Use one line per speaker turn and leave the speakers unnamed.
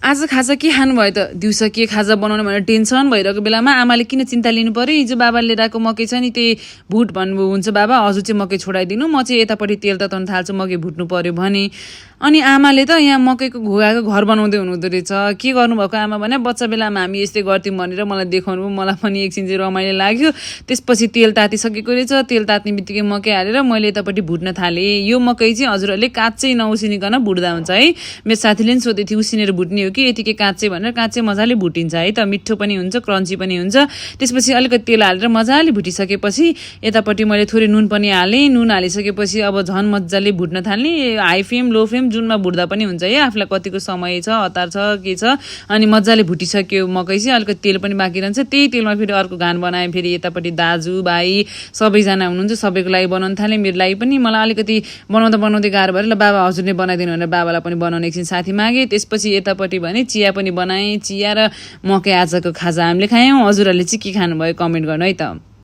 आज खाजा के खानुभयो त दिउँसो के खाजा बनाउने भनेर टेन्सन भइरहेको बेलामा आमाले किन चिन्ता लिनु पर्यो हिजो बाबाले लिएर आएको मकै छ नि त्यही भुट भन्नु हुन्छ बाबा हजुर चाहिँ मकै छोडाइदिनु म चाहिँ यतापट्टि तेल तताउन थाल्छु मकै भुट्नु पर्यो भने अनि आमाले त यहाँ मकैको घोगाको घर बनाउँदै हुनुहुँदो रहेछ के गर्नुभएको आमा भने बच्चा बेलामा हामी यस्तै गर्थ्यौँ भनेर मलाई देखाउनु मलाई पनि एकछिन चाहिँ रमाइलो लाग्यो त्यसपछि तेल तातिसकेको रहेछ तेल तात्ने बित्तिकै मकै हालेर मैले यतापट्टि भुट्न थालेँ यो मकै चाहिँ हजुरहरूले काँचै नउसिनिकन भुट्दा हुन्छ है मेरो साथीले पनि सोधेको थियो उसिनेर भुट्ने हो कि यतिकै काँचै भनेर काँचै मजाले भुटिन्छ है त मिठो पनि हुन्छ क्रन्ची पनि हुन्छ त्यसपछि अलिकति तेल हालेर मजाले भुटिसकेपछि यतापट्टि मैले थोरै नुन पनि हालेँ नुन हालिसकेपछि अब झन् मजाले भुट्न थाल्ने हाई फ्लेम लो फ्लेम जुनमा भुट्दा पनि हुन्छ है आफूलाई कतिको समय छ हतार छ के छ अनि मजाले भुटिसक्यो मकै चाहिँ अलिकति तेल पनि बाँकी रहन्छ त्यही तेलमा फेरि अर्को घान बनाएँ फेरि यतापट्टि दाजु भाइ सबैजना हुनुहुन्छ सबैको लागि बनाउन थालेँ मेरो लागि पनि मलाई अलिकति बनाउँदै गाह्रो भएर ल बाबा हजुरले बनाइदिनु भनेर बाबालाई पनि बनाउने एकछिन साथी मागेँ त्यसपछि यतापट्टि भने चिया पनि बनाएँ चिया र मकै आजको खाजा हामीले खायौँ हजुरहरूले चाहिँ के खानुभयो कमेन्ट गर्नु है त।